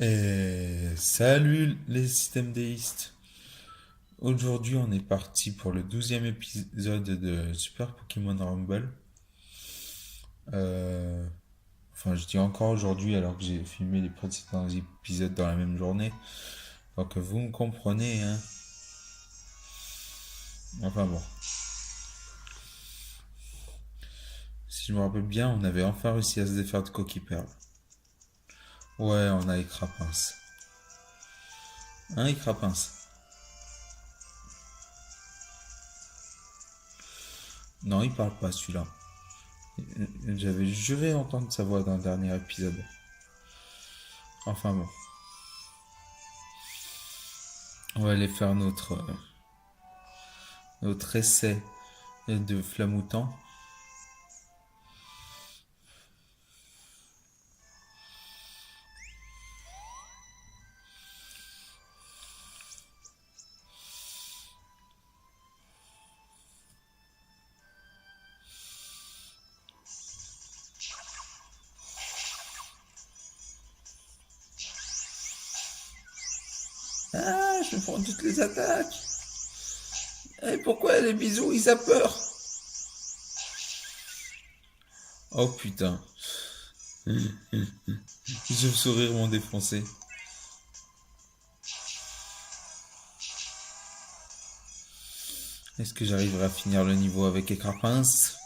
Et salut les systèmes déistes. Aujourd'hui, on est parti pour le 12e épisode de Super Pokémon Rumble. Euh, enfin, je dis encore aujourd'hui alors que j'ai filmé les précédents épisodes dans la même journée. Donc vous me comprenez, hein. Enfin bon. Si je me rappelle bien, on avait enfin réussi à se défaire de Coquille Perle. Ouais, on a Écrapince. Hein, Écrapince? Non, il parle pas celui-là. J'avais juré entendre sa voix dans le dernier épisode. Enfin bon. On va aller faire notre essai de flamoutant. Ah, je me prends toutes les attaques. Et pourquoi les bisous, ils a peur? Oh putain. Je me sourire m'ont défoncé. Est-ce que j'arriverai à finir le niveau avec Écrapince?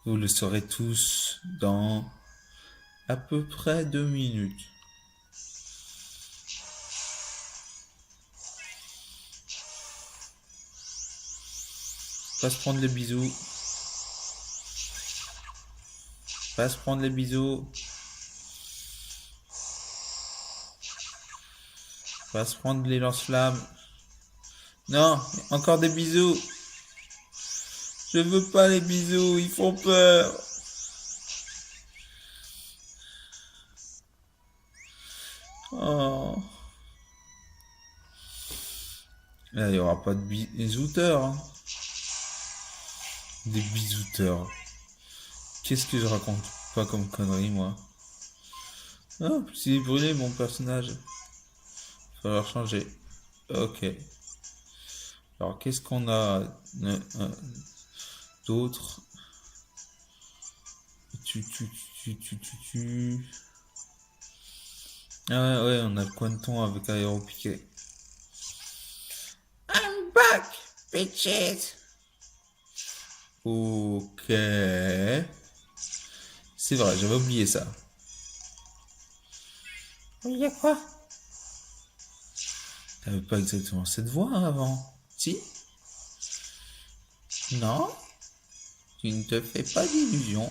Vous le saurez tous dans à peu près 2 minutes. Pas se prendre les bisous. Pas se prendre les bisous. Pas se prendre les lance-flammes. Non, encore des bisous. Je veux pas les bisous, ils font peur. Oh. Là, il n'y aura pas de bisouteurs, hein. Des bisouteurs. Qu'est-ce que je raconte pas comme connerie, moi? Ah, c'est brûlé mon personnage. Il va falloir changer. Ok. Alors, qu'est-ce qu'on a d'autre? Tu. Ah ouais, on a le Quanton avec Aéropiqué. I'm back, bitches. Ok. C'est vrai, j'avais oublié ça. Il y a quoi? T'avais pas exactement cette voix hein, avant. Si? Non? Tu ne te fais pas d'illusions.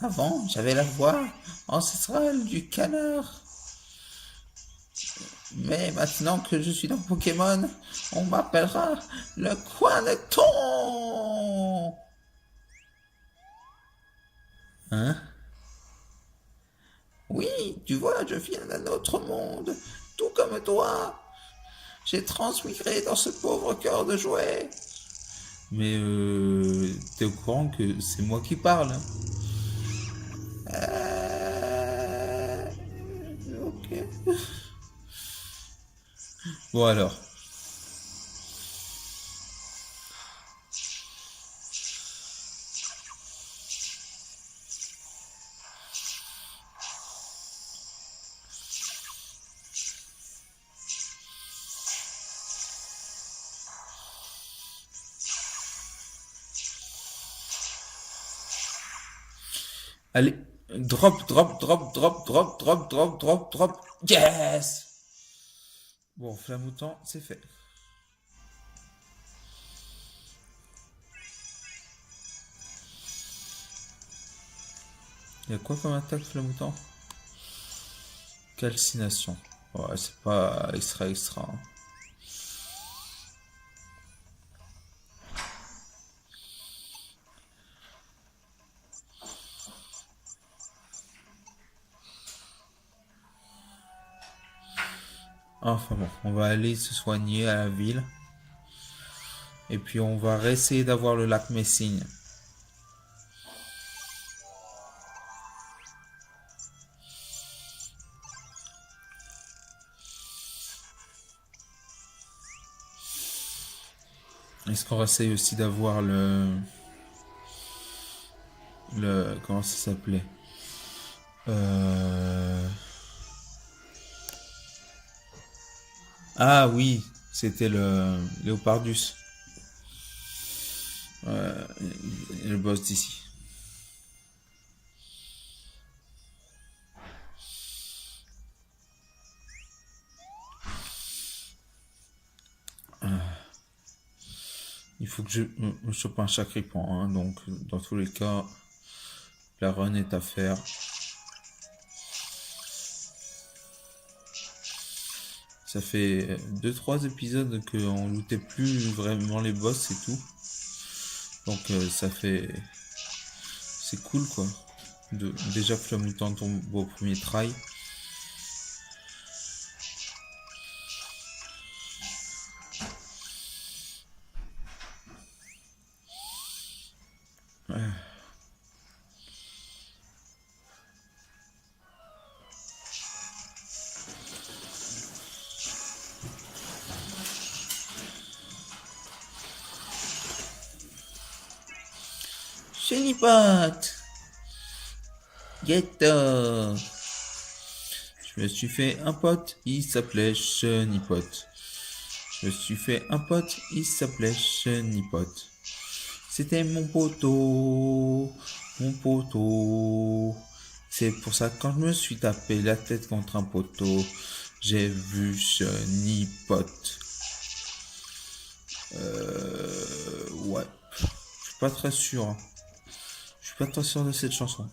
Avant, j'avais la voix ancestrale du canard. Mais maintenant que je suis dans Pokémon, on m'appellera le coin de ton. Hein? Oui, tu vois, je viens d'un autre monde, tout comme toi. J'ai transmigré dans ce pauvre cœur de jouet. Mais t'es au courant que c'est moi qui parle, hein? Ok. Bon alors. Allez. Drop, drop, drop, drop, drop, drop, drop, drop, drop. Yes! Bon, Flamoutant, c'est fait. Il y a quoi comme attaque, Flamoutant? Calcination. Ouais, c'est pas extra. Hein. Enfin bon, on va aller se soigner à la ville. Et puis on va réessayer d'avoir le lac Messine. Est-ce qu'on essaye aussi d'avoir comment ça s'appelait? Euh... Ah oui, c'était le Léopardus, euh, le boss d'ici. Il faut que je me chope un Chakripan, hein, donc dans tous les cas, la run est à faire. Ça fait deux-trois épisodes qu'on lootait plus vraiment les boss et tout. Donc ça fait... C'est cool quoi. Déjà que le mutant tombe au premier try. Chenipat! Get Je me suis fait un pote, il s'appelait Chenipot. Je me suis fait un pote, il s'appelait Chenipot. C'était mon poteau, mon poteau. C'est pour ça que quand je me suis tapé la tête contre un poteau, j'ai vu Chenipot. Ouais. Je suis pas très sûr, hein. Je suis pas très sûr de cette chanson.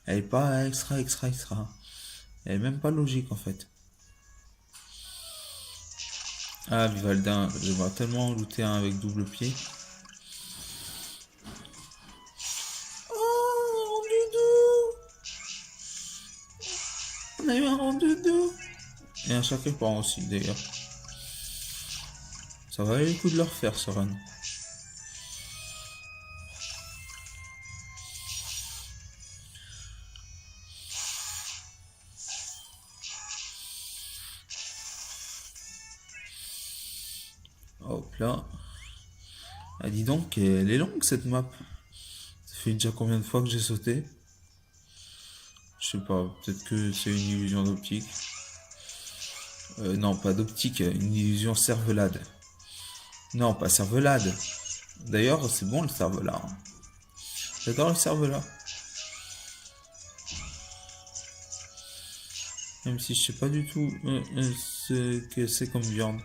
Elle est pas extra. Elle est même pas logique en fait. Ah, Vivaldin, j'aimerais tellement looter un avec double pied. Oh, Doudou! On a eu un rondoudou! Et un Chakripan aussi d'ailleurs. Ça valait le coup de le refaire ce run. Hop là. Ah, dis donc, elle est longue cette map. Ça fait déjà combien de fois que j'ai sauté? Je sais pas, peut-être que c'est une illusion d'optique. Non, pas d'optique, une illusion cervelade. Non, pas cervelade. D'ailleurs, c'est bon le cervelas, hein. J'adore le cervelas. Même si je sais pas du tout ce que c'est comme viande.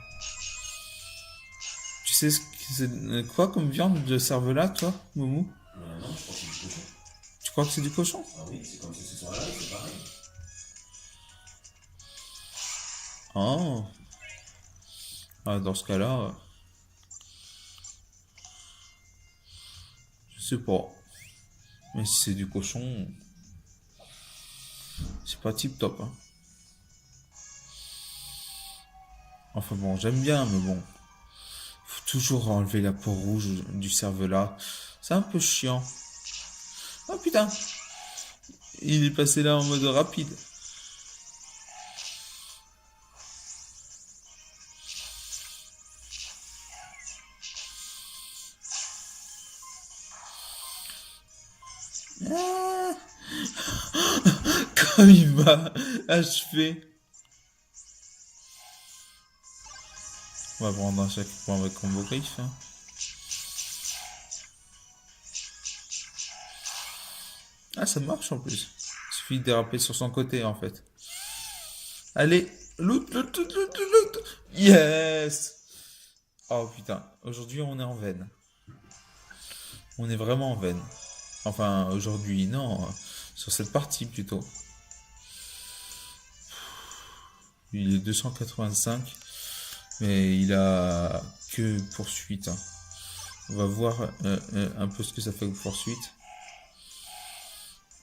Tu sais ce que c'est quoi comme viande de cervelas, toi, Moumou? Non, je pense que c'est du cochon. Tu crois que c'est du cochon? Ah oui, c'est comme ce soir-là, c'est pareil. Oh. Ah, dans ce cas-là, je sais pas. Mais si c'est du cochon, c'est pas tip top, hein. Enfin bon, j'aime bien, mais bon. Faut toujours enlever la peau rouge du cervelas. C'est un peu chiant. Oh putain, il est passé là en mode rapide. Ah, comme il m'a achevé. On va prendre un chaque point avec combo griffe, hein. Ah, ça marche en plus. Il suffit de déraper sur son côté en fait. Allez, loot. Yes! Oh putain, aujourd'hui on est en veine. On est vraiment en veine. Enfin, aujourd'hui, non. Sur cette partie plutôt. Il est 285. Mais il a que poursuite, hein. On va voir un peu ce que ça fait que poursuite.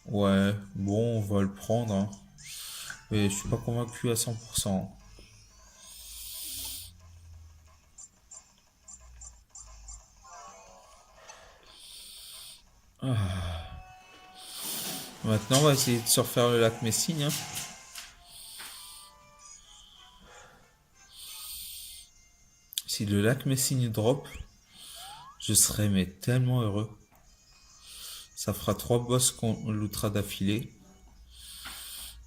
Ouais, bon, on va le prendre, hein. Mais je suis pas convaincu à 100%. Maintenant, on va essayer de se refaire le lac Messine, hein. si le lac Messine drop, je serais mais tellement heureux. Ça fera 3 boss qu'on lootera d'affilée.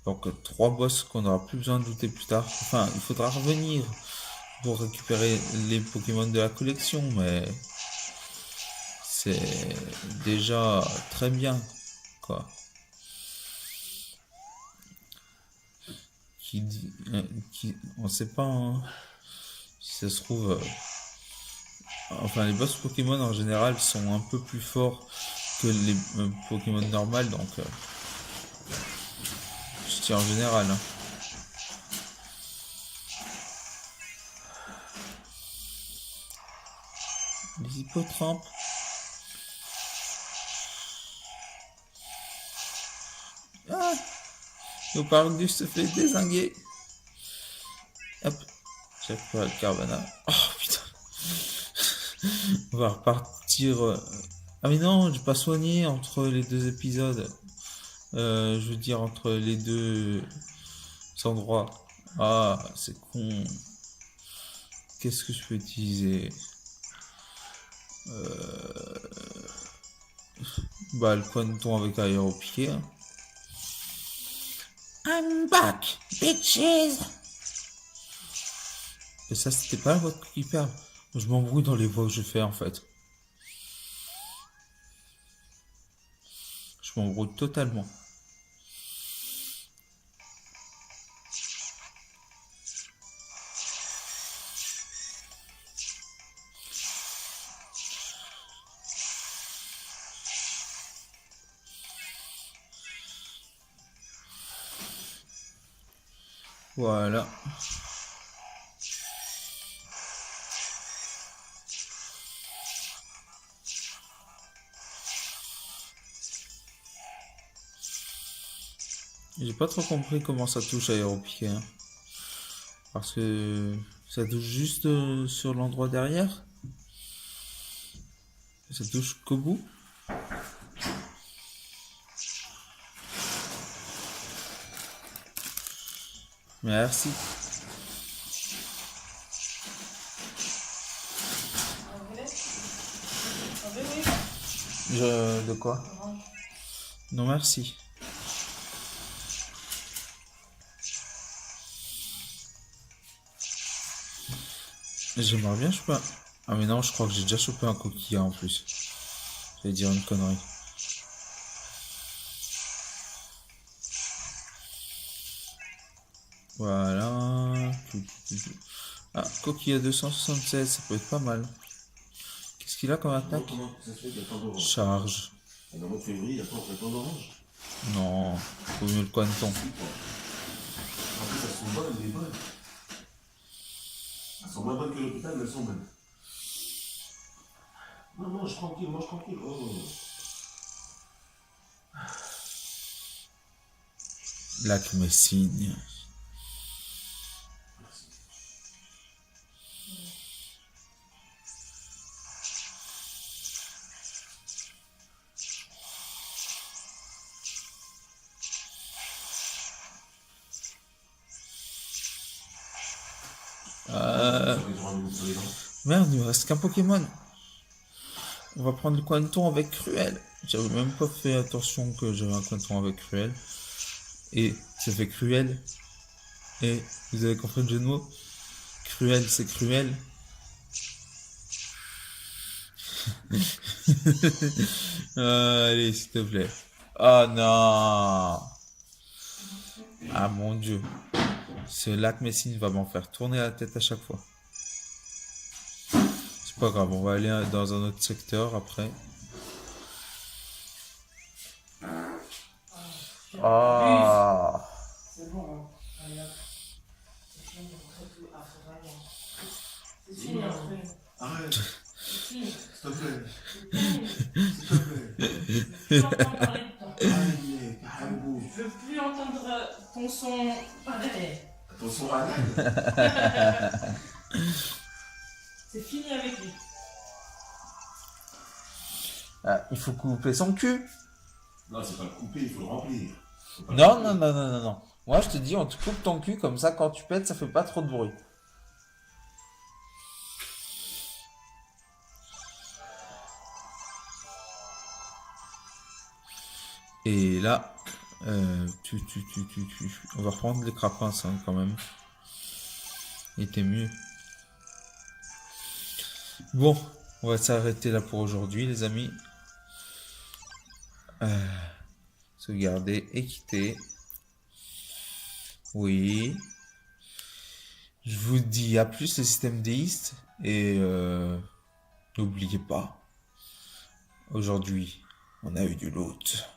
Donc 3 boss qu'on n'aura plus besoin de looter plus tard. Enfin, il faudra revenir pour récupérer les Pokémon de la collection, mais c'est déjà très bien, quoi. Qui dit, on sait pas, hein, si ça se trouve. Enfin, les boss Pokémon en général sont un peu plus forts que les Pokémon normales, donc je dis en général, hein. Les hippotrampes. Ah, Leopardus se fait dézinguer. Hop, j'ai récupéré le Carvana. Oh putain. On va repartir. Ah mais non, j'ai pas soigné entre les deux épisodes. Je veux dire entre les deux endroits. Ah, c'est con. Qu'est-ce que je peux utiliser? Bah, le pointon avec aéropiqué, hein. I'm back, bitches! Et ça, c'était pas la voix de Cookie Perle. Je m'embrouille dans les voix que je fais, en fait. Je m'embrouille totalement. Voilà. J'ai pas trop compris comment ça touche aéropiqué, hein. Parce que ça touche juste sur l'endroit derrière. Ça touche qu'au bout. Merci. De quoi? Non, merci. J'aimerais bien choper un... Ah mais non, je crois que j'ai déjà chopé un coquillard en plus. J'allais dire une connerie. Voilà. Ah, coquillard 276, ça peut être pas mal. Qu'est-ce qu'il a comme attaque? Comment ça se fait qu'il y a tant d'orange? Charge. Dans le mois de février, il y a tant d'orange. Non, faut mieux le Quanton. En plus, elles sont bonnes, les bonnes. Elles sont moins bonnes que l'hôpital, mais elles sont bonnes. Non, mange tranquille, mange tranquille. Oh. Lac Messine. Merde, il me reste qu'un Pokémon. On va prendre le Quanton avec Cruel. J'avais même pas fait attention que j'avais un Quanton avec Cruel. Et ça fait Cruel. Et vous avez compris le jeu de mots? Cruel, c'est cruel. Allez, s'il te plaît. Oh non! Ah mon dieu. Ce lac Messine va m'en faire tourner la tête à chaque fois. C'est pas grave, on va aller dans un autre secteur après. Ah! C'est bon, hein. Allez, hop. C'est fini, on fait tout. Ah, faut vraiment. C'est fini, après. Arrête, C'est fini. s'il te plaît. C'est fini. S'il te plaît. Je veux plus entendre parler de toi. Allez, carrément. Je veux plus entendre ton son. Allez. Ton son banal. C'est fini avec lui. Ah, il faut couper son cul. Non, c'est pas le couper, il faut le remplir. Non, non, non, non, non, non. Moi, je te dis, on te coupe ton cul comme ça, quand tu pètes, ça fait pas trop de bruit. Et là, on va reprendre les crapins, ça, quand même. Il était mieux. Bon, on va s'arrêter là pour aujourd'hui, les amis. Sauvegarder et quitter. Oui. Je vous dis à plus le système déiste. Et n'oubliez pas, aujourd'hui, on a eu du loot.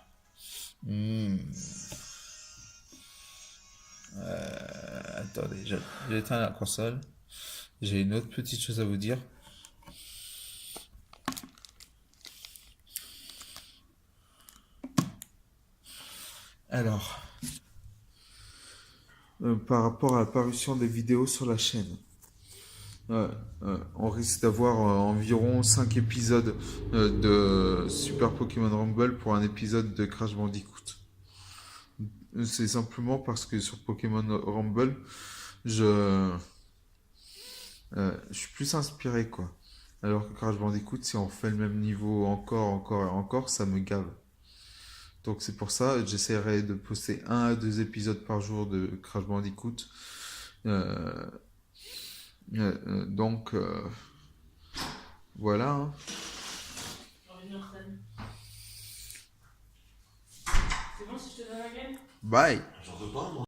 Attendez, j'éteins la console. J'ai une autre petite chose à vous dire. Alors, par rapport à la parution des vidéos sur la chaîne, on risque d'avoir environ 5 épisodes de Super Pokémon Rumble pour un épisode de Crash Bandicoot. C'est simplement parce que sur Pokémon Rumble, je suis plus inspiré, quoi. Alors que Crash Bandicoot, si on fait le même niveau encore et encore, ça me gave. Donc c'est pour ça, j'essaierai de poster 1 à 2 épisodes par jour de Crash Bandicoot. Donc voilà, hein. C'est bon si je te donne la game? Bye. J'en veux pas, moi.